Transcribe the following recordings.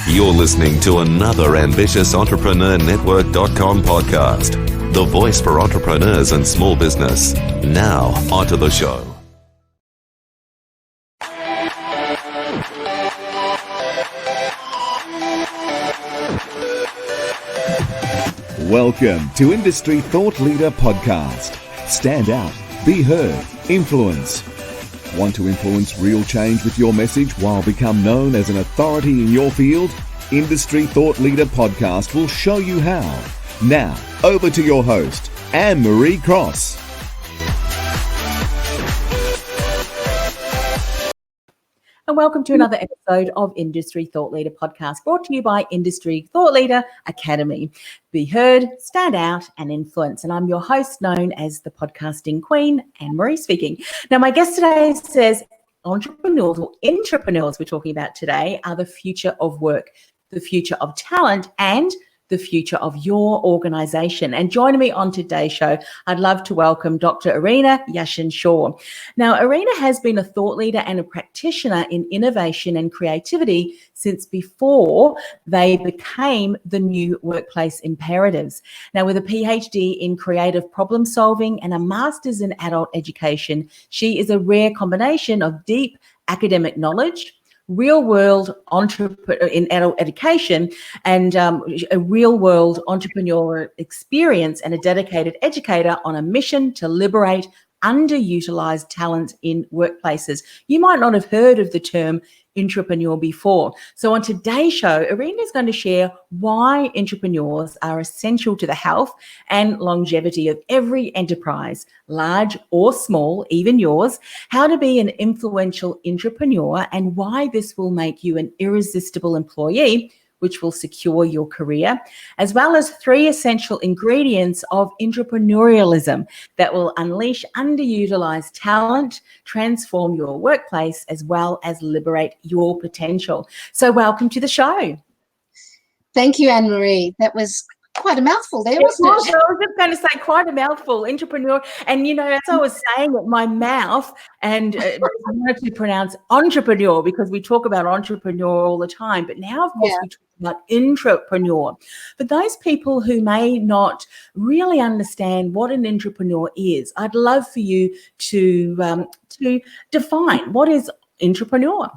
You're listening to another ambitious EntrepreneurNetwork.com podcast, the voice for entrepreneurs and small business. Now, onto the show. Welcome to Industry Thought Leader Podcast. Stand out, be heard, influence. Want to influence real change with your message while become known as an authority in your field? Industry Thought Leader Podcast will show you how. Now, over to your host, Anne-Marie Cross. And welcome to another episode of Industry Thought Leader Podcast, brought to you by Industry Thought Leader Academy. Be heard, stand out, and influence. And I'm your host, known as the podcasting queen, Anne-Marie speaking. Now, my guest today says entrepreneurs, or intrapreneurs we're talking about today, are the future of work, the future of talent, and the future of your organization. And joining me on today's show, I'd love to welcome Dr. Irena Yashin-Shaw. Now, Irena has been a thought leader and a practitioner in innovation and creativity since before they became the new workplace imperatives. Now, with a PhD in creative problem solving and a master's in adult education, she is a rare combination of deep academic knowledge, real-world in adult education, and a real-world entrepreneurial experience, and a dedicated educator on a mission to liberate under-utilised talent in workplaces. You might not have heard of the term intrapreneur before. So on today's show, Irena is going to share why intrapreneurs are essential to the health and longevity of every enterprise, large or small, even yours, how to be an influential intrapreneur, and why this will make you an irresistible employee, which will secure your career, as well as 3 essential ingredients of entrepreneurialism that will unleash underutilized talent, transform your workplace, as well as liberate your potential. So welcome to the show. Thank you, Anne-Marie. That was quite a mouthful there, wasn't it? I was just going to say quite a mouthful, entrepreneur. And, you know, as I was saying it, my mouth, and I wanted to pronounce entrepreneur because we talk about entrepreneur all the time. But now, of course, we talk about intrapreneur. But those people who may not really understand what an intrapreneur is, I'd love for you to define what is intrapreneur.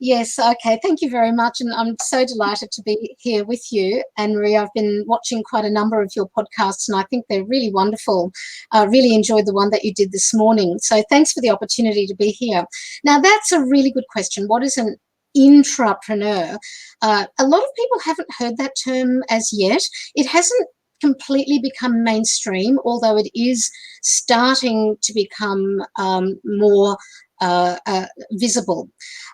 Yes, okay. Thank you very much. And I'm so delighted to be here with you, Anne-Marie. I've been watching quite a number of your podcasts, and I think they're really wonderful. Really enjoyed the one that you did this morning. So thanks for the opportunity to be here. Now, that's a really good question. What is an intrapreneur? A lot of people haven't heard that term as yet. It hasn't completely become mainstream, although it is starting to become more visible.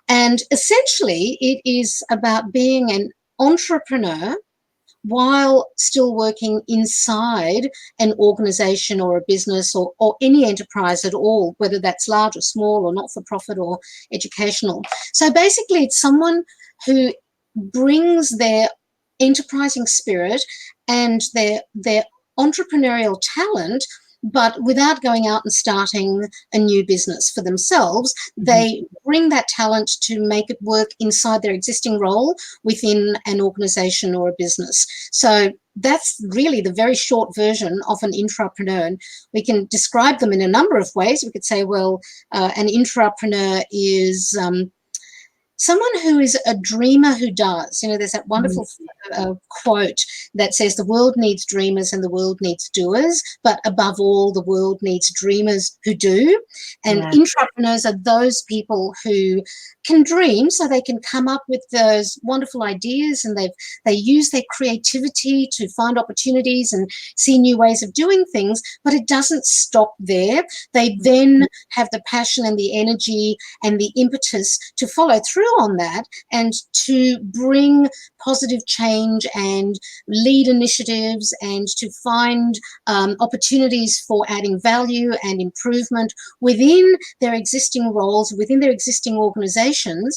And essentially, it is about being an entrepreneur while still working inside an organization or a business or any enterprise at all, whether that's large or small or not-for-profit or educational. So basically, it's someone who brings their enterprising spirit and their entrepreneurial talent, but without going out and starting a new business for themselves. They bring that talent to make it work inside their existing role within an organization or a business. So that's really the very short version of an intrapreneur. And we can describe them in a number of ways. We could say, well, an intrapreneur is someone who is a dreamer who does. You know, there's that wonderful quote that says the world needs dreamers and the world needs doers, but above all, the world needs dreamers who do. And intrapreneurs are those people who can dream, so they can come up with those wonderful ideas, and they use their creativity to find opportunities and see new ways of doing things, but it doesn't stop there. They then have the passion and the energy and the impetus to follow through on that and to bring positive change and lead initiatives and to find opportunities for adding value and improvement within their existing roles, within their existing organizations,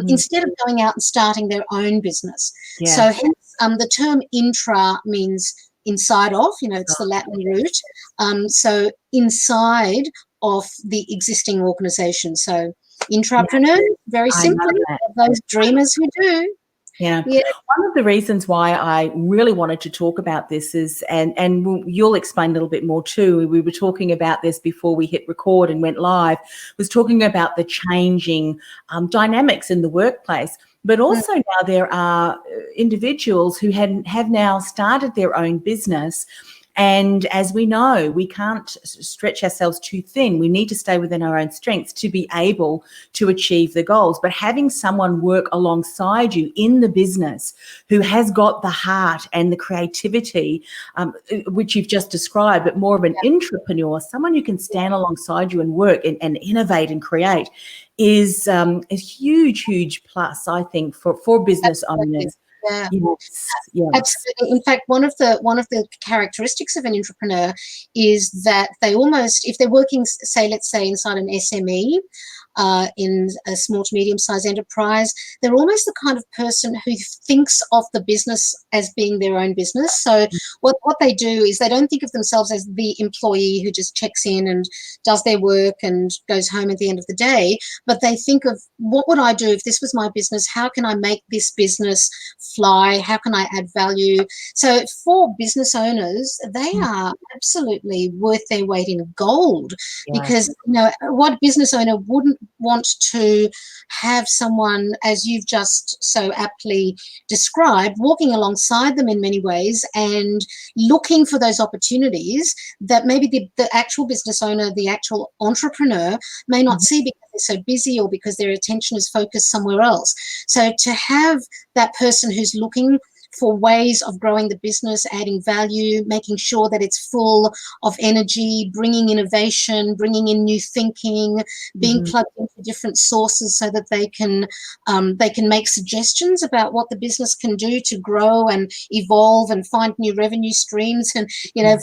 instead of going out and starting their own business. So hence the term intra means inside of, you know, it's the Latin root. So inside of the existing organization. So intrapreneur, very simply, those dreamers who do. Yeah. Yeah. One of the reasons why I really wanted to talk about this is, you'll explain a little bit more too, we were talking about this before we hit record and went live, was talking about the changing dynamics in the workplace. But also now there are individuals who have now started their own business. And as we know, we can't stretch ourselves too thin. We need to stay within our own strengths to be able to achieve the goals. But having someone work alongside you in the business who has got the heart and the creativity, which you've just described, but more of an intrapreneur, someone who can stand alongside you and work and innovate and create, is a huge, huge plus, I think, for business owners. Yeah. Yes. Absolutely. In fact, one of the characteristics of an entrepreneur is that they almost, if they're working, let's say inside an SME, in a small to medium-sized enterprise, they're almost the kind of person who thinks of the business as being their own business. So what they do is they don't think of themselves as the employee who just checks in and does their work and goes home at the end of the day, but they think of, what would I do if this was my business? How can I make this business fly? How can I add value? So for business owners, they are absolutely worth their weight in gold, because what business owner wouldn't want to have someone, as you've just so aptly described, walking alongside them in many ways and looking for those opportunities that maybe the actual business owner, the actual entrepreneur may not see because they're so busy or because their attention is focused somewhere else. So to have that person who's looking for ways of growing the business, adding value, making sure that it's full of energy, bringing innovation, bringing in new thinking, being plugged into different sources so that they can make suggestions about what the business can do to grow and evolve and find new revenue streams and,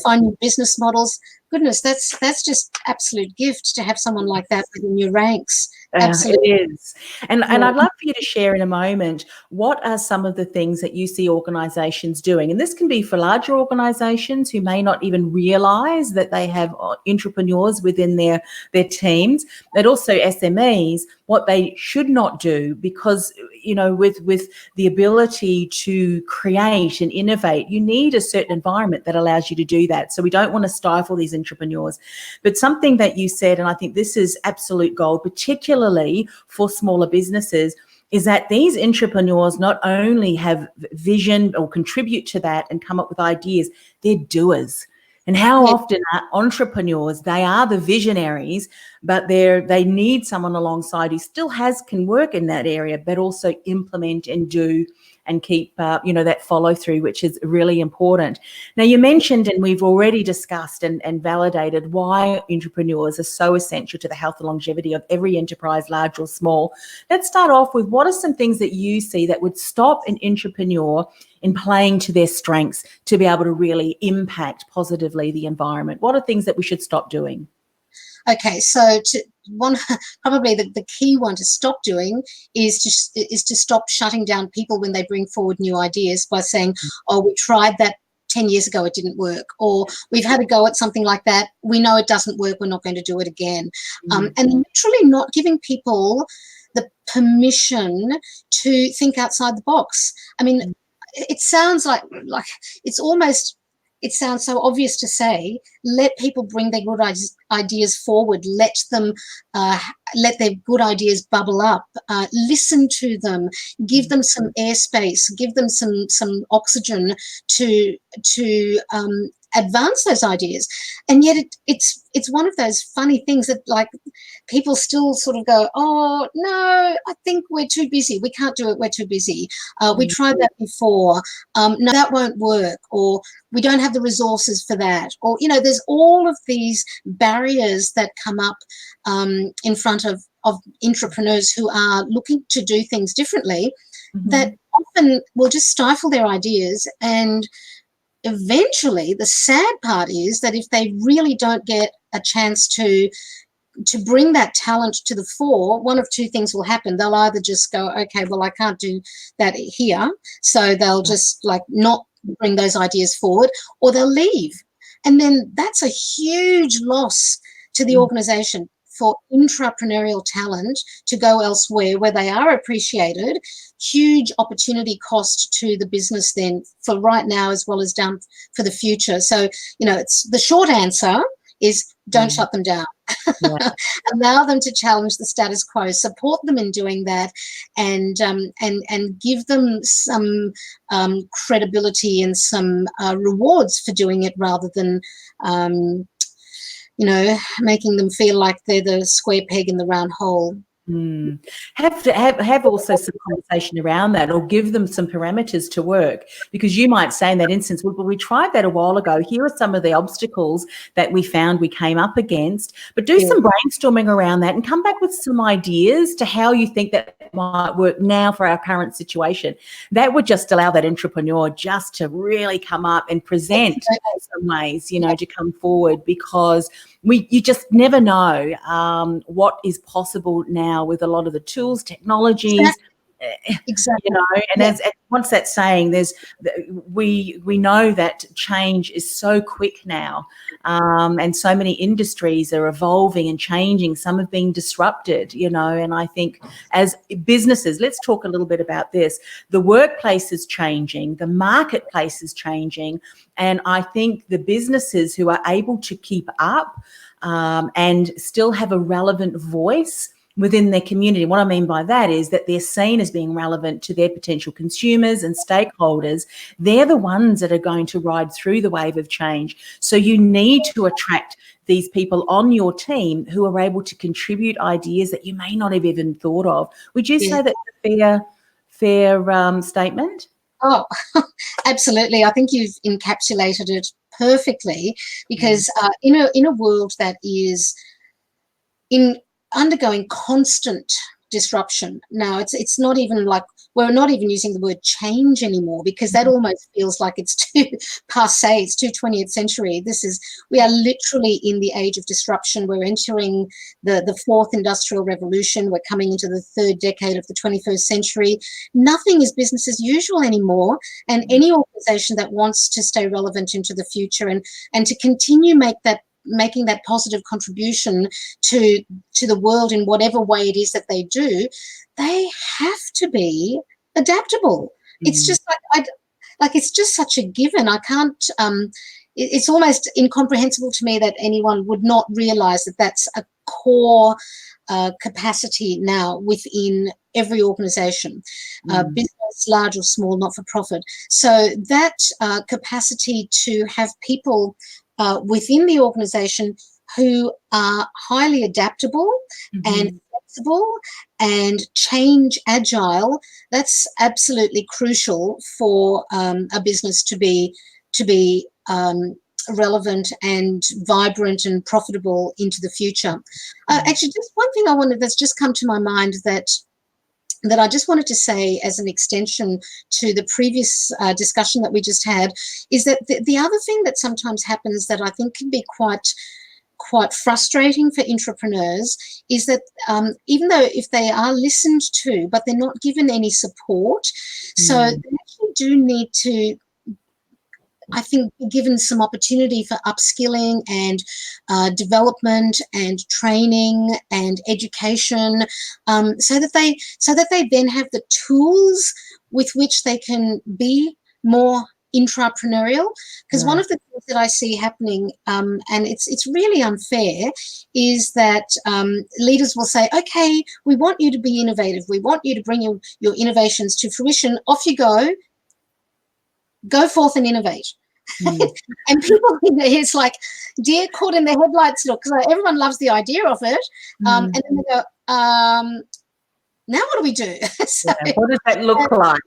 find new business models. Goodness, that's just absolute gift to have someone like that within your ranks. Absolutely. It is. And I'd love for you to share in a moment, what are some of the things that you see organisations doing? And this can be for larger organisations who may not even realise that they have entrepreneurs within their teams, but also SMEs, what they should not do, because, with the ability to create and innovate, you need a certain environment that allows you to do that. So we don't want to stifle these entrepreneurs. But something that you said, and I think this is absolute gold, particularly for smaller businesses, is that these entrepreneurs not only have vision or contribute to that and come up with ideas, they're doers. And how often are entrepreneurs, they are the visionaries, but they need someone alongside who still can work in that area, but also implement and do and keep, that follow through, which is really important. Now, you mentioned, and we've already discussed and validated why entrepreneurs are so essential to the health and longevity of every enterprise, large or small. Let's start off with, what are some things that you see that would stop an entrepreneur in playing to their strengths to be able to really impact positively the environment? What are things that we should stop doing? Okay, so probably the key one to stop doing is to stop shutting down people when they bring forward new ideas by saying, "Oh, we tried that 10 years ago, it didn't work," or "We've had a go at something like that. We know it doesn't work. We're not going to do it again." And literally not giving people the permission to think outside the box. I mean, it sounds like it's almost. It sounds so obvious to say, let people bring their good ideas forward. Let their good ideas bubble up. Listen to them. Give them some airspace. Give them some oxygen to advance those ideas. And yet it's one of those funny things that, like, people still sort of go, "Oh no, I think we're too busy. We can't do it. We're too busy. We tried that before. No, that won't work." Or, "We don't have the resources for that." Or, there's all of these barriers that come up in front of entrepreneurs who are looking to do things differently, that often will just stifle their ideas. And eventually, the sad part is that if they really don't get a chance to bring that talent to the fore, one of two things will happen. They'll either just go, "Okay, well, I can't do that here," so they'll just not bring those ideas forward, or they'll leave. And then that's a huge loss to the organization. for intrapreneurial talent to go elsewhere where they are appreciated, huge opportunity cost to the business then for right now as well as down for the future. So, it's the short answer is don't shut them down. Yeah. Allow them to challenge the status quo, support them in doing that, and give them some credibility and some rewards for doing it rather than making them feel like they're the square peg in the round hole. Have also some conversation around that, or give them some parameters to work, because you might say in that instance, well, we tried that a while ago. Here are some of the obstacles that we found we came up against, but do some brainstorming around that and come back with some ideas to how you think that might work now for our current situation. That would just allow that entrepreneur just to really come up and present some ways, to come forward, because you just never know what is possible now with a lot of the tools, technologies. Exactly. And as once that's saying, we know that change is so quick now, and so many industries are evolving and changing. Some have been disrupted, and I think as businesses, let's talk a little bit about this. The workplace is changing, the marketplace is changing, and I think the businesses who are able to keep up and still have a relevant voice within their community. What I mean by that is that they're seen as being relevant to their potential consumers and stakeholders. They're the ones that are going to ride through the wave of change. So you need to attract these people on your team who are able to contribute ideas that you may not have even thought of. Would you say that's a fair statement? Oh, absolutely. I think you've encapsulated it perfectly, because in a world that is undergoing constant disruption. Now, it's not even like, we're not even using the word change anymore, because that almost feels like it's too passé, it's too 20th century. We are literally in the age of disruption. We're entering the fourth industrial revolution. We're coming into the third decade of the 21st century. Nothing is business as usual anymore, and any organization that wants to stay relevant into the future and to continue making that positive contribution to the world in whatever way it is that they do, they have to be adaptable. It's just like it's just such a given. I can't. It's almost incomprehensible to me that anyone would not realize that that's a core capacity now within every organization, business, large or small, not for profit. So that capacity to have people within the organization who are highly adaptable and flexible and change agile, that's absolutely crucial for a business to be relevant and vibrant and profitable into the future. Actually, just one thing that's just come to my mind that I just wanted to say as an extension to the previous discussion that we just had is that the other thing that sometimes happens that I think can be quite frustrating for entrepreneurs is that even though if they are listened to, but they're not given any support, so they actually do need to, I think, be given some opportunity for upskilling and development and training and education, so that they then have the tools with which they can be more intrapreneurial. Because one of the things that I see happening, and it's really unfair, is that leaders will say, okay, we want you to be innovative. We want you to bring your innovations to fruition. Off you go forth and innovate. And people, it's like deer caught in the headlights look, because everyone loves the idea of it. And then they go, now what do we do? So, what does that look like?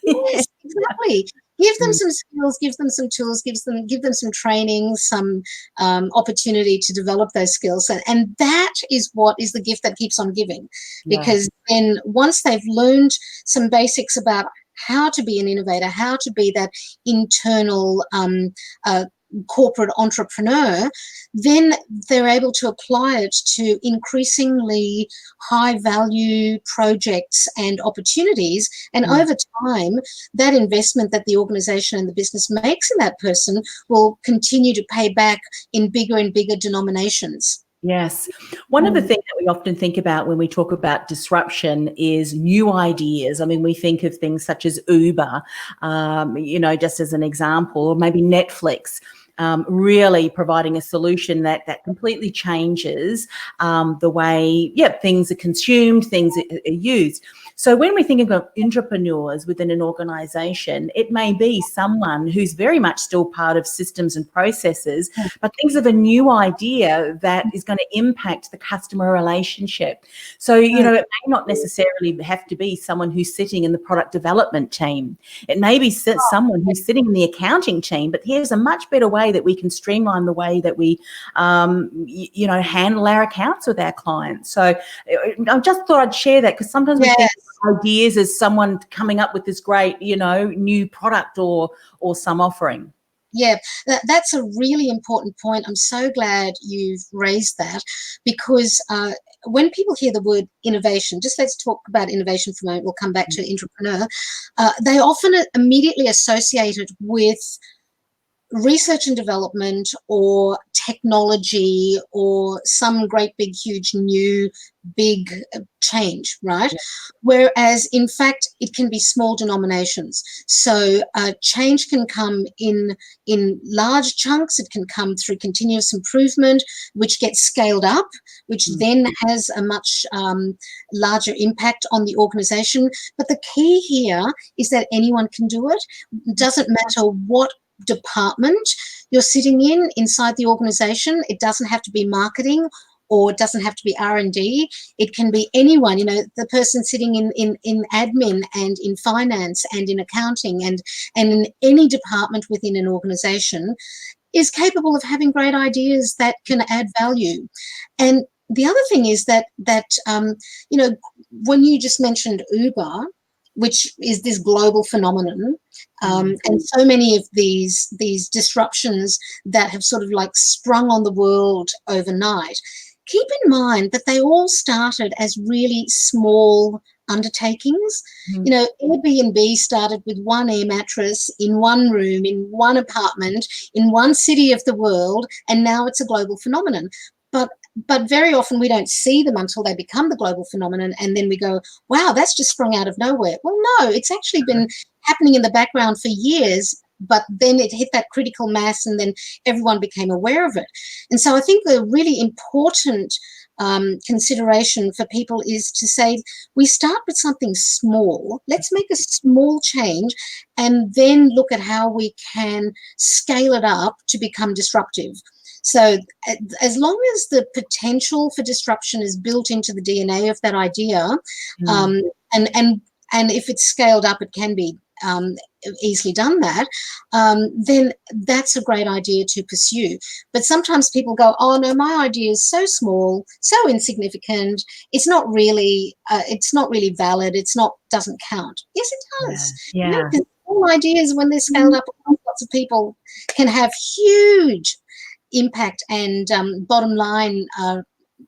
Yes, exactly. Give them some skills, give them some tools, give them some training, some opportunity to develop those skills. And that is what is the gift that keeps on giving. Because then once they've learned some basics about how to be an innovator, how to be that internal corporate entrepreneur, then they're able to apply it to increasingly high value projects and opportunities. And over time, that investment that the organization and the business makes in that person will continue to pay back in bigger and bigger denominations. Yes. One of the things that we often think about when we talk about disruption is new ideas. I mean, we think of things such as Uber, just as an example, or maybe Netflix. Really providing a solution that completely changes the way, things are consumed, things are used. So when we think of entrepreneurs within an organisation, it may be someone who's very much still part of systems and processes, but thinks of a new idea that is going to impact the customer relationship. So, it may not necessarily have to be someone who's sitting in the product development team. It may be someone who's sitting in the accounting team, but here's a much better way that we can streamline the way that we, handle our accounts with our clients. So I just thought I'd share that, because sometimes we think ideas as someone coming up with this great, new product or some offering. Yeah, that's a really important point. I'm so glad you've raised that, because when people hear the word innovation, just let's talk about innovation for a moment, we'll come back to Intrapreneur, they often immediately associate it with research and development or technology or some great big huge new big change, right? Yeah. Whereas in fact it can be small denominations. So change can come in large chunks. It can come through continuous improvement, which gets scaled up, which then has a much larger impact on the organization. But the key here is that anyone can do it. It doesn't matter what department you're sitting inside the organization. It doesn't have to be marketing, or it doesn't have to be R&D. It can be anyone, the person sitting in admin and in finance and in accounting and in any department within an organization is capable of having great ideas that can add value. And the other thing is that when you just mentioned Uber, which is this global phenomenon, and so many of these disruptions that have sort of like sprung on the world overnight, keep in mind that they all started as really small undertakings. Airbnb started with one air mattress in one room, in one apartment, in one city of the world, and now it's a global phenomenon. But very often we don't see them until they become the global phenomenon, and then we go, wow, that's just sprung out of nowhere. Well, no, it's actually been happening in the background for years, but then it hit that critical mass and then everyone became aware of it. And so I think the really important consideration for people is to say, we start with something small. Let's make a small change and then look at how we can scale it up to become disruptive. So as long as the potential for disruption is built into the DNA of that idea, and if it's scaled up, it can be easily done that, then that's a great idea to pursue. But sometimes people go, oh no, my idea is so small, so insignificant, it's not really valid, doesn't count. Yes, it does. Yeah. Because all ideas, when they're scaled up, lots of people can have huge impact and bottom line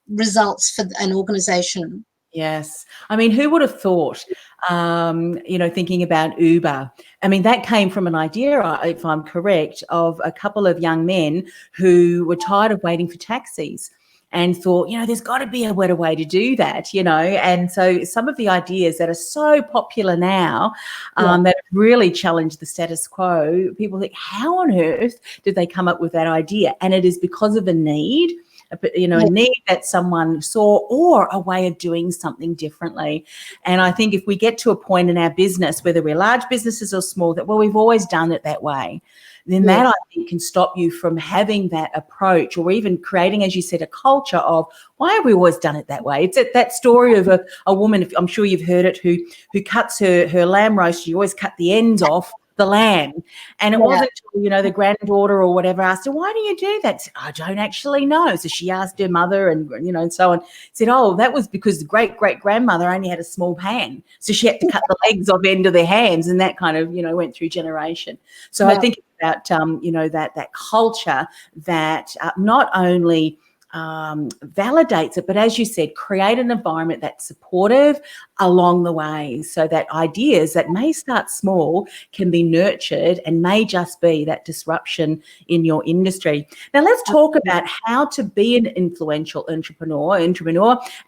results for an organization. Yes. I mean, who would have thought, thinking about Uber, I mean, that came from an idea, if I'm correct, of a couple of young men who were tired of waiting for taxis and thought, there's got to be a better way to do that, and so some of the ideas that are so popular now that have really challenged the status quo, people think, how on earth did they come up with that idea? And it is because of a need, a need that someone saw, or a way of doing something differently. And I think if we get to a point in our business, whether we're large businesses or small, that, well, we've always done it that way, then that I think can stop you from having that approach, or even creating, as you said, a culture of, why have we always done it that way? It's that story of a woman, I'm sure you've heard it, who cuts her lamb roast. She always cut the ends off the lamb, and it wasn't until, the granddaughter or whatever asked her, why do you do that? I don't actually know. So she asked her mother, and and so on. Said, oh, that was because the great grandmother only had a small pan, so she had to cut the legs off end of their hands, and that kind of went through generation. So I think about that culture that not only validates it, but as you said, create an environment that's supportive along the way, so that ideas that may start small can be nurtured and may just be that disruption in your industry. Now let's talk about how to be an influential entrepreneur,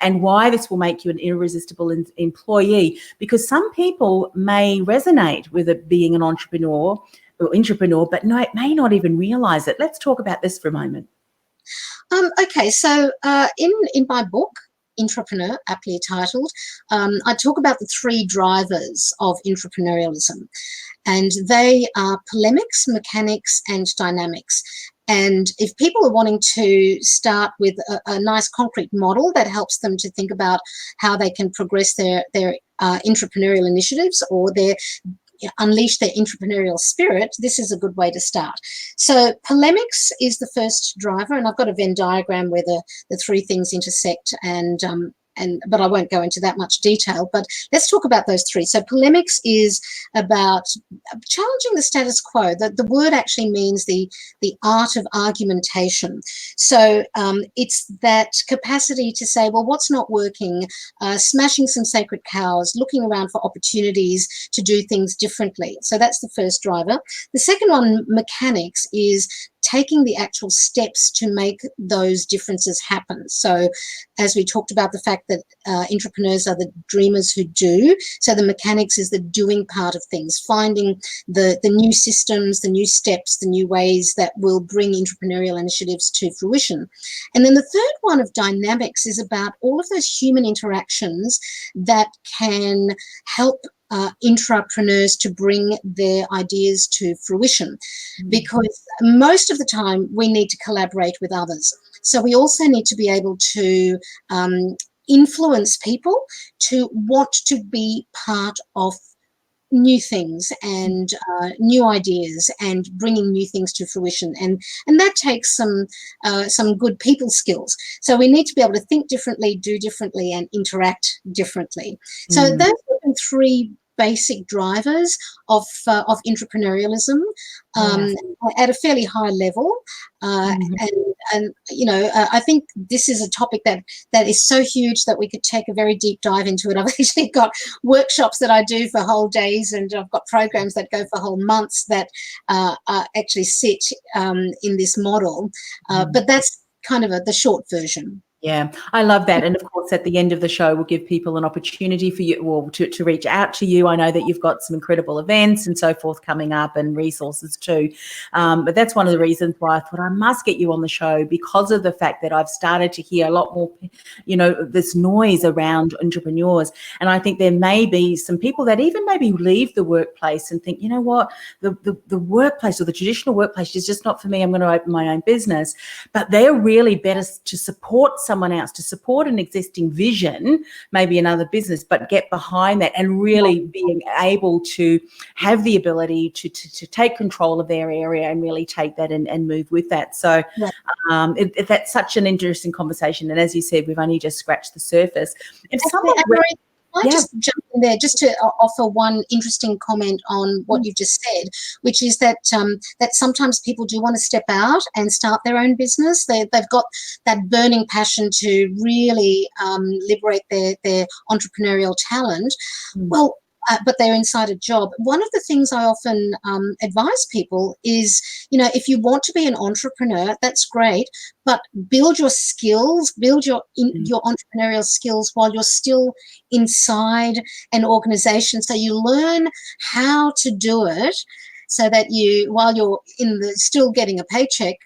and why this will make you an irresistible employee, because some people may resonate with it being an entrepreneur, but may not even realize it. Let's talk about this for a moment. Okay, so in my book, Intrapreneur, aptly titled, I talk about the 3 drivers of entrepreneurialism, and they are polemics, mechanics, and dynamics. And if people are wanting to start with a nice concrete model that helps them to think about how they can progress their entrepreneurial initiatives, or unleash their entrepreneurial spirit, this is a good way to start. So polemics is the first driver, and I've got a Venn diagram where the 3 things intersect, but I won't go into that much detail. But let's talk about those 3. So polemics is about challenging the status quo. The word actually means the art of argumentation. So it's that capacity to say, well, what's not working, smashing some sacred cows, looking around for opportunities to do things differently. So that's the first driver. The second one, mechanics, is taking the actual steps to make those differences happen. So as we talked about the fact that entrepreneurs are the dreamers who do, so the mechanics is the doing part of things, finding the new systems, the new steps, the new ways that will bring entrepreneurial initiatives to fruition. And then the third one of dynamics is about all of those human interactions that can help intrapreneurs to bring their ideas to fruition, because most of the time we need to collaborate with others. So we also need to be able to influence people to want to be part of new things and new ideas and bringing new things to fruition, and that takes some good people skills. So we need to be able to think differently, do differently, and interact differently. So those are 3 basic drivers of entrepreneurialism at a fairly high level, and you know, I think this is a topic that is so huge that we could take a very deep dive into it. I've actually got workshops that I do for whole days, and I've got programs that go for whole months that actually sit in this model, but that's kind of the short version. Yeah, I love that. And of course, at the end of the show, we'll give people an opportunity for you, or to reach out to you. I know that you've got some incredible events and so forth coming up, and resources too. But that's one of the reasons why I thought I must get you on the show, because of the fact that I've started to hear a lot more, you know, this noise around entrepreneurs. And I think there may be some people that even maybe leave the workplace and think, you know what, the workplace, or the traditional workplace, is just not for me. I'm going to open my own business. But they're really better to support someone else, to support an existing vision, maybe another business, but get behind that and really being able to have the ability to take control of their area and really take that and move with that. So that's such an interesting conversation. And as you said, we've only just scratched the surface. If someone I just jump in there just to offer one interesting comment on what you've just said, which is that that sometimes people do want to step out and start their own business. They've got that burning passion to really liberate their entrepreneurial talent. Well, but they're inside a job. One of the things I often advise people is, you know, if you want to be an entrepreneur, that's great, but build your skills, build your entrepreneurial skills while you're still inside an organization. So you learn how to do it, so that while you're still getting a paycheck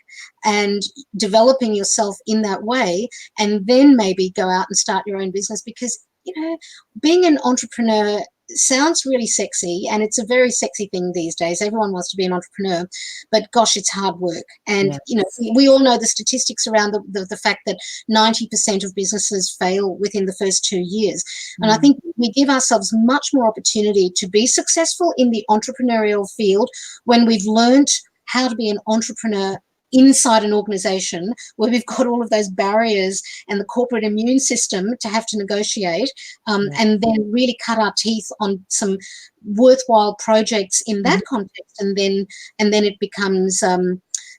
and developing yourself in that way, and then maybe go out and start your own business. Because, you know, being an entrepreneur sounds really sexy, and it's a very sexy thing these days. Everyone wants to be an entrepreneur, but gosh, it's hard work. And you know, we all know the statistics around the fact that 90% of businesses fail within the first 2 years. And I think we give ourselves much more opportunity to be successful in the entrepreneurial field when we've learned how to be an entrepreneur inside an organization, where we've got all of those barriers and the corporate immune system to have to negotiate, and then really cut our teeth on some worthwhile projects in that context, and then it becomes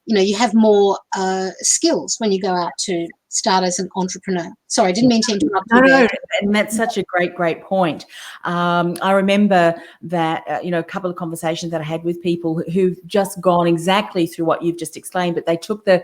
you know, you have more skills when you go out to start as an entrepreneur. Sorry, I didn't mean to interrupt No, you there. and that's such a great point. I remember that, a couple of conversations that I had with people who've just gone exactly through what you've just explained, but they took the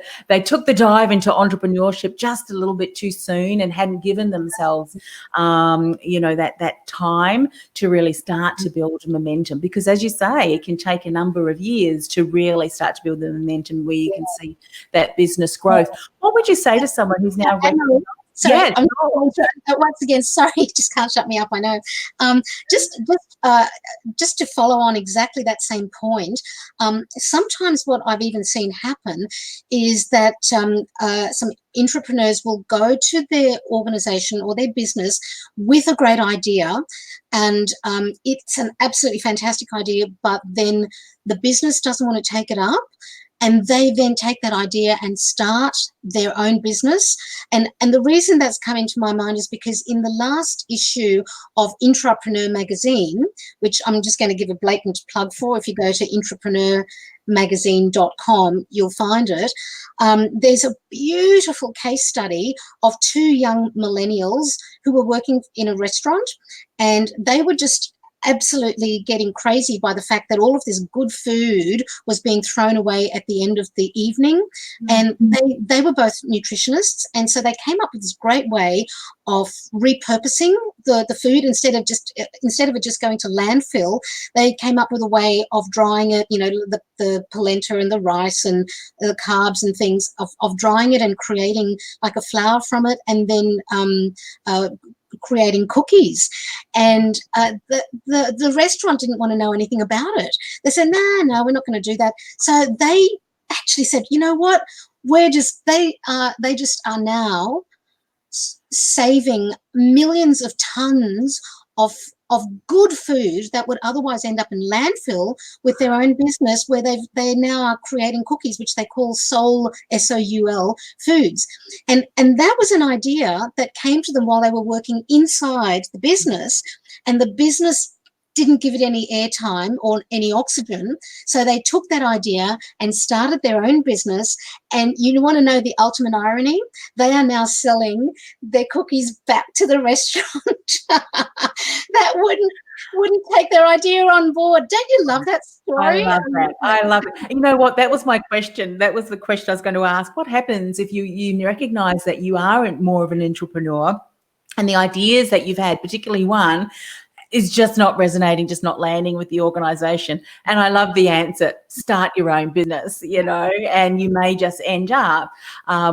dive into entrepreneurship just a little bit too soon and hadn't given themselves, that time to really start to build momentum. Because as you say, it can take a number of years to really start to build the momentum where you can see that business growth. What would you say to someone who's now Sorry, yes, once again, sorry, you just can't shut me up, I know. Just to follow on exactly that same point, sometimes what I've even seen happen is that some entrepreneurs will go to their organisation or their business with a great idea, and it's an absolutely fantastic idea, but then the business doesn't want to take it up. And they then take that idea and start their own business. And the reason that's come into my mind is because in the last issue of Intrapreneur magazine, which I'm just going to give a blatant plug for, if you go to entrepreneurmagazine.com, you'll find it. There's a beautiful case study of two young millennials who were working in a restaurant, and they were just absolutely getting crazy by the fact that all of this good food was being thrown away at the end of the evening. And they were both nutritionists, and so they came up with this great way of repurposing the food. Instead of it just going to landfill, they came up with a way of drying it, the polenta and the rice and the carbs and things, of drying it and creating like a flour from it, and then creating cookies. And the restaurant didn't want to know anything about it. They said, no, we're not going to do that. So they actually said, you know what, they just are now saving millions of tons of good food that would otherwise end up in landfill with their own business, where they now are creating cookies, which they call Soul, SOUL foods. And that was an idea that came to them while they were working inside the business, and the business didn't give it any airtime or any oxygen. So they took that idea and started their own business. And you want to know the ultimate irony? They are now selling their cookies back to the restaurant that wouldn't take their idea on board. Don't you love that story? I love that. I love it. You know what? That was my question. That was the question I was going to ask. What happens if you recognize that you are more of an entrepreneur, and the ideas that you've had, particularly one, is just not resonating, just not landing with the organisation? And I love the answer: start your own business, and you may just end up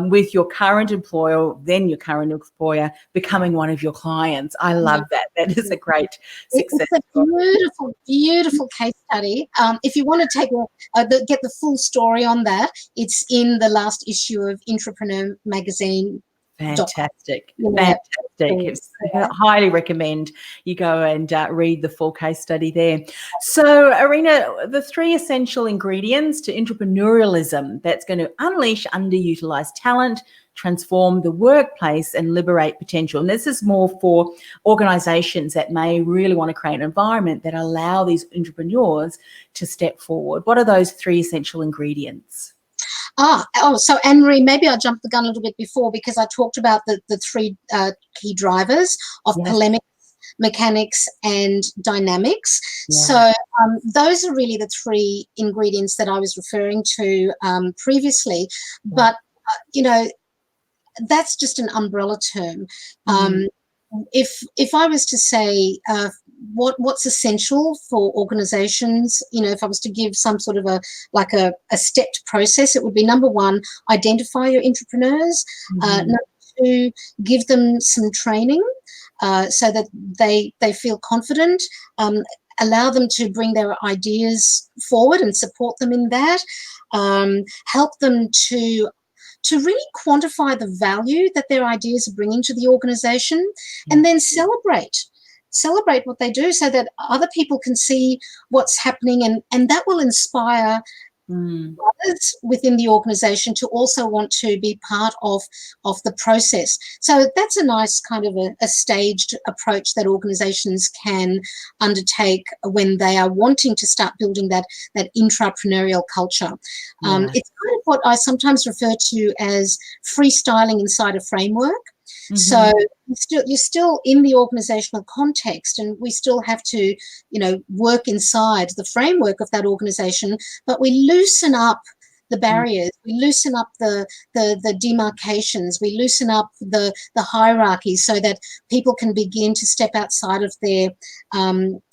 with your current employer, then your current employer, becoming one of your clients. I love that. That is a great success. It's a beautiful, beautiful case study. If you want to get the full story on that, it's in the last issue of Intrapreneur magazine. Fantastic. I highly recommend you go and read the full case study there. So, Irena, the 3 essential ingredients to entrepreneurialism that's going to unleash underutilised talent, transform the workplace, and liberate potential. And this is more for organisations that may really want to create an environment that allow these entrepreneurs to step forward. What are those 3 essential ingredients? So Anne-Marie, maybe I jumped the gun a little bit before, because I talked about the 3 key drivers of polemics, mechanics, and dynamics. So those are really the 3 ingredients that I was referring to previously. But, that's just an umbrella term. If I was to say what's essential for organizations, if I was to give some sort of a stepped process, it would be: number 1, identify your entrepreneurs. Number 2, give them some training so that they feel confident. Allow them to bring their ideas forward and support them in that. Help them to really quantify the value that their ideas are bringing to the organization, and then celebrate what they do so that other people can see what's happening, and that will inspire others within the organization to also want to be part of the process. So that's a nice kind of a staged approach that organizations can undertake when they are wanting to start building that intrapreneurial culture. It's kind of what I sometimes refer to as freestyling inside a framework. So you're still in the organizational context, and we still have to, work inside the framework of that organization, but we loosen up the barriers, we loosen up the demarcations, we loosen up the hierarchies so that people can begin to step outside of their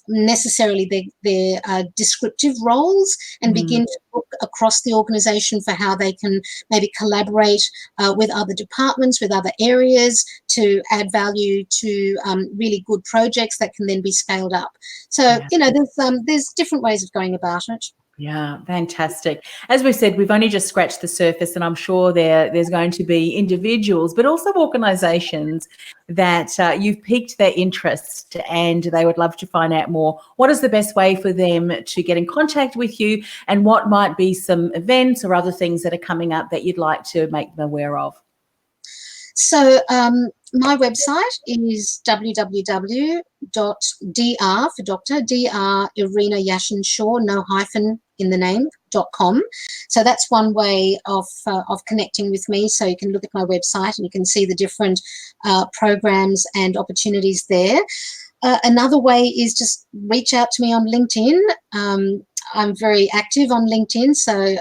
necessarily their descriptive roles and begin to look across the organization for how they can maybe collaborate with other departments, with other areas to add value to really good projects that can then be scaled up. So, there's different ways of going about it. Yeah, fantastic. As we said, we've only just scratched the surface, and I'm sure there's going to be individuals, but also organisations that you've piqued their interest and they would love to find out more. What is the best way for them to get in contact with you, and what might be some events or other things that are coming up that you'd like to make them aware of? So my website is www.dr for Dr. Irena Yashin-Shaw, no hyphen in the name, .com. So that's one way of connecting with me. So you can look at my website and you can see the different programs and opportunities there. Another way is just reach out to me on LinkedIn. I'm very active on LinkedIn, so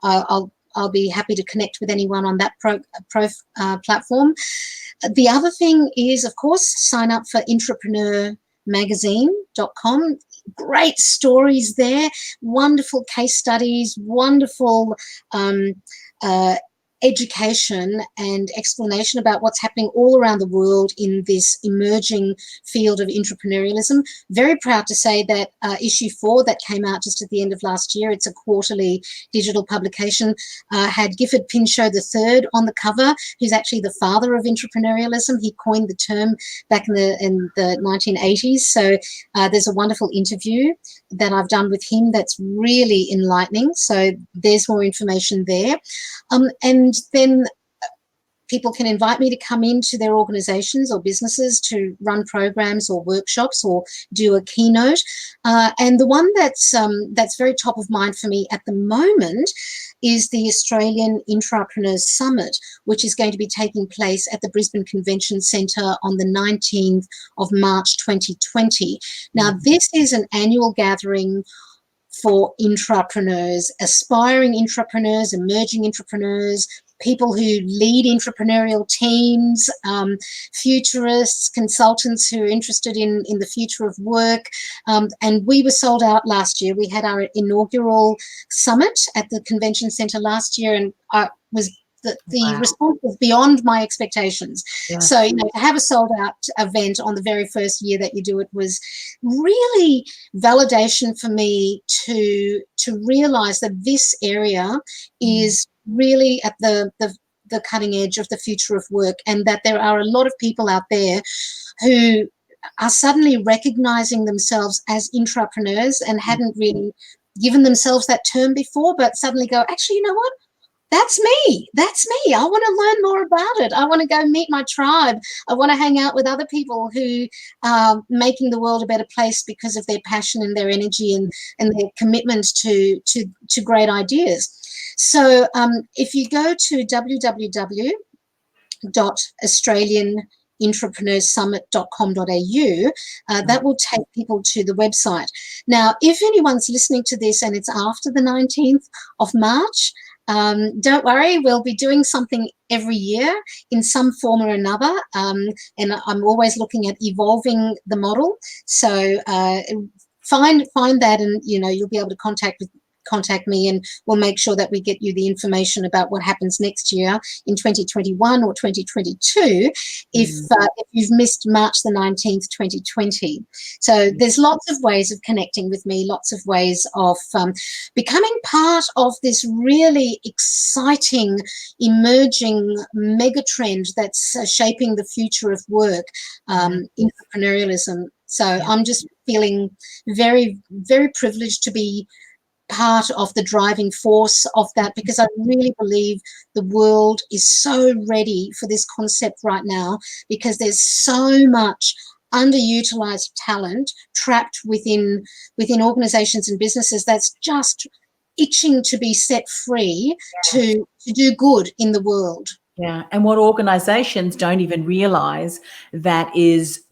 I'll be happy to connect with anyone on that platform. The other thing is, of course, sign up for entrepreneurmagazine.com. Great stories there, wonderful case studies, wonderful education and explanation about what's happening all around the world in this emerging field of entrepreneurialism. Very proud to say that issue 4 that came out just at the end of last year, it's a quarterly digital publication, had Gifford Pinchot III on the cover, who's actually the father of entrepreneurialism. He coined the term back in the 1980s. So there's a wonderful interview that I've done with him that's really enlightening. So there's more information there. And then people can invite me to come into their organizations or businesses to run programs or workshops or do a keynote. And the one that's very top of mind for me at the moment is the Australian Intrapreneurs Summit, which is going to be taking place at the Brisbane Convention Centre on the 19th of March 2020. Now, this is an annual gathering for intrapreneurs, aspiring intrapreneurs, emerging entrepreneurs, people who lead entrepreneurial teams, futurists, consultants who are interested in the future of work. And we were sold out last year. We had our inaugural summit at the convention centre last year, and the response was beyond my expectations. Yeah. So, to have a sold out event on the very first year that you do it was really validation for me to realize that this area is really at the cutting edge of the future of work, and that there are a lot of people out there who are suddenly recognizing themselves as intrapreneurs and hadn't really given themselves that term before, but suddenly go, actually, you know what? That's me. That's me. I want to learn more about it. I want to go meet my tribe. I want to hang out with other people who are making the world a better place because of their passion and their energy and their commitment to great ideas. So if you go to www.australianintrapreneursummit.com.au, that will take people to the website. Now, if anyone's listening to this and it's after the 19th of March, don't worry, we'll be doing something every year in some form or another, and I'm always looking at evolving the model. So find that, and you'll be able to contact me, and we'll make sure that we get you the information about what happens next year in 2021 or 2022 if you've missed March the 19th, 2020. So there's lots of ways of connecting with me, lots of ways of becoming part of this really exciting, emerging mega trend that's shaping the future of work, entrepreneurialism. So I'm just feeling very, very privileged to be part of the driving force of that, because I really believe the world is so ready for this concept right now, because there's so much underutilized talent trapped within organizations and businesses that's just itching to be set free to do good in the world. Yeah, and what organisations don't even realise that is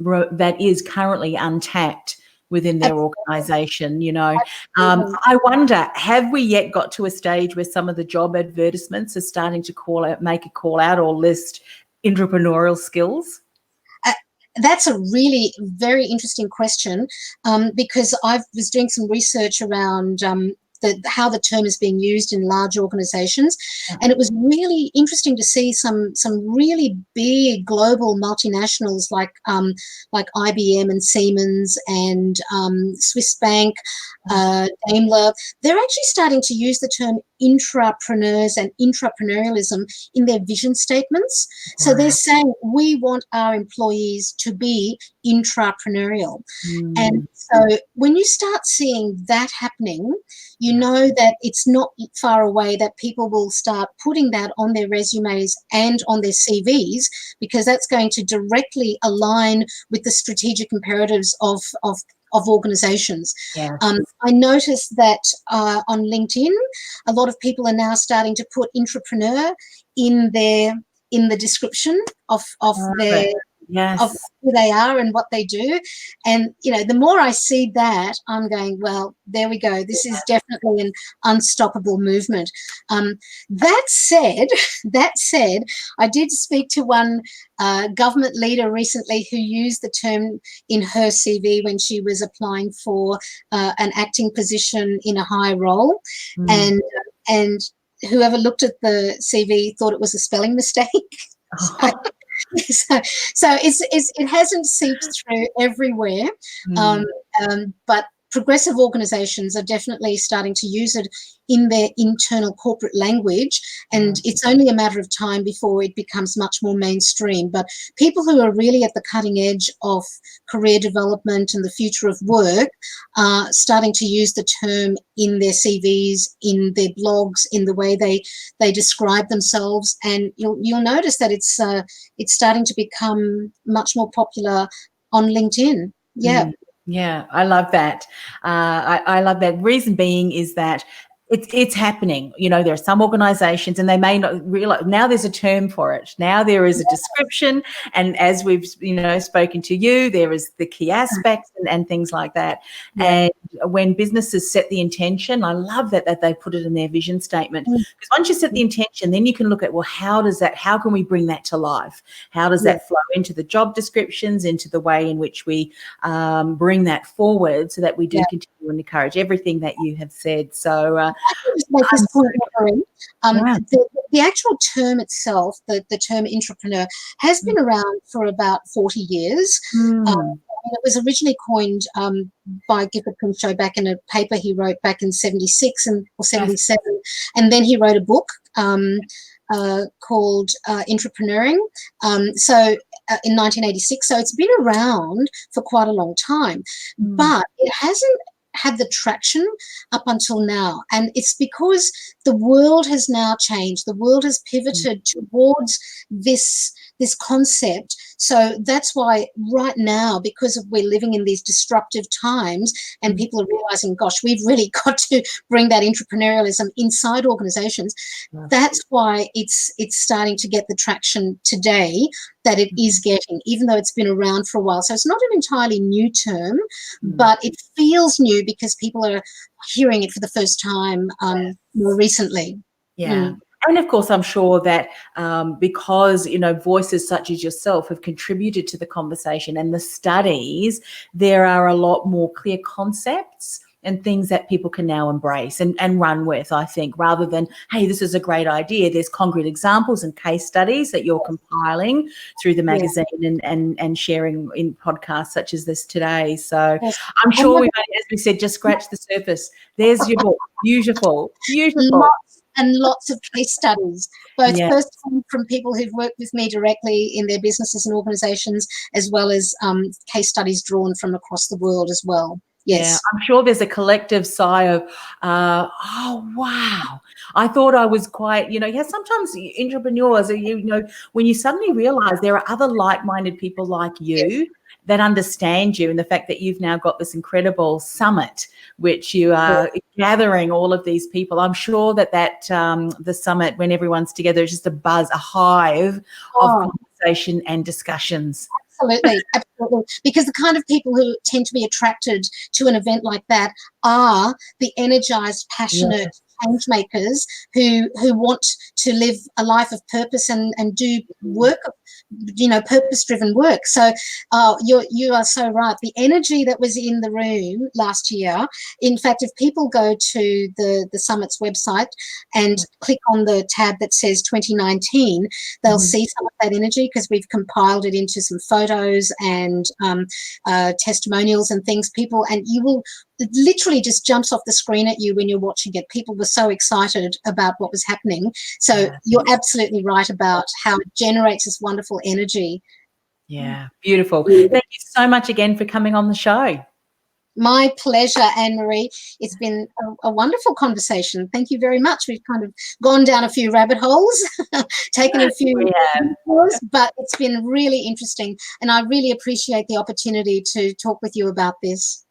currently untapped within their organisation. You know, I wonder, have we yet got to a stage where some of the job advertisements are starting to make a call out or list entrepreneurial skills? That's a really very interesting question, because I was doing some research around how the term is being used in large organizations. And it was really interesting to see some really big global multinationals like IBM and Siemens and Swiss Bank, Daimler. They're actually starting to use the term intrapreneurs and entrepreneurialism in their vision statements. So they're saying, we want our employees to be intrapreneurial. And so when you start seeing that happening, you know that it's not far away that people will start putting that on their resumes and on their CVs, because that's going to directly align with the strategic imperatives of organizations. Yeah. I noticed that on LinkedIn, a lot of people are now starting to put intrapreneur in the description of their of who they are and what they do. And, you know, the more I see that, I'm going, well, there we go. This is definitely an unstoppable movement. That said, I did speak to one government leader recently who used the term in her CV when she was applying for an acting position in a high role. And whoever looked at the CV thought it was a spelling mistake. So it hasn't seeped through everywhere, but progressive organisations are definitely starting to use it in their internal corporate language, and it's only a matter of time before it becomes much more mainstream. But people who are really at the cutting edge of career development and the future of work are starting to use the term in their CVs, in their blogs, in the way they describe themselves, and you'll notice that it's starting to become much more popular on LinkedIn. Yeah, I love that. I love that. Reason being is that it's happening. You know, there are some organisations, and they may not realise now there's a term for it. Now there is a description, and as we've spoken to you, there is the key aspects and things like that. And when businesses set the intention, I love that they put it in their vision statement, because once you set the intention, then you can look at, well, how can we bring that to life? How does that flow into the job descriptions, into the way in which we bring that forward, so that we do continue and encourage everything that you have said. So I can just make this point, Maureen. The actual term itself, the term intrapreneur, has been around for about 40 years. It was originally coined by Gifford Pinchot back in a paper he wrote back in 76 or 77, and then he wrote a book called Intrapreneuring. In 1986, so it's been around for quite a long time, but it hasn't had the traction up until now, and it's because the world has now changed. The world has pivoted towards this concept. So that's why right now, because we're living in these disruptive times and people are realizing, gosh, we've really got to bring that entrepreneurialism inside organizations. That's why it's starting to get the traction today that it is getting, even though it's been around for a while. So it's not an entirely new term, but it feels new because people are hearing it for the first time more recently. And of course, I'm sure that because, voices such as yourself have contributed to the conversation and the studies, there are a lot more clear concepts and things that people can now embrace and run with, I think, rather than, hey, this is a great idea. There's concrete examples and case studies that you're compiling through the magazine and sharing in podcasts such as this today. So I'm sure we've, as we said, just scratched the surface. There's your book. Beautiful. Lots of case studies, both first from people who've worked with me directly in their businesses and organizations, as well as case studies drawn from across the world as well. Yes. I'm sure there's a collective sigh of, oh, wow. I thought I was quite, sometimes entrepreneurs, when you suddenly realize there are other like-minded people like you that understand you, and the fact that you've now got this incredible summit, which you are gathering all of these people. I'm sure that the summit, when everyone's together, is just a buzz, a hive of conversation and discussions. Absolutely. Because the kind of people who tend to be attracted to an event like that are the energized, passionate change makers who want to live a life of purpose and do work, purpose-driven work. So you are so right. The energy that was in the room last year, in fact, if people go to the Summit's website and click on the tab that says 2019, they'll see some of that energy, because we've compiled it into some photos and testimonials and things. And you will, it literally just jumps off the screen at you when you're watching it. People were so excited about what was happening. So you're absolutely right about how it generates this wonderful energy. Yeah, beautiful. Thank you so much again for coming on the show. My pleasure, Anne-Marie. It's been a wonderful conversation. Thank you very much. We've kind of gone down a few rabbit holes, taken a few tours, but it's been really interesting, and I really appreciate the opportunity to talk with you about this.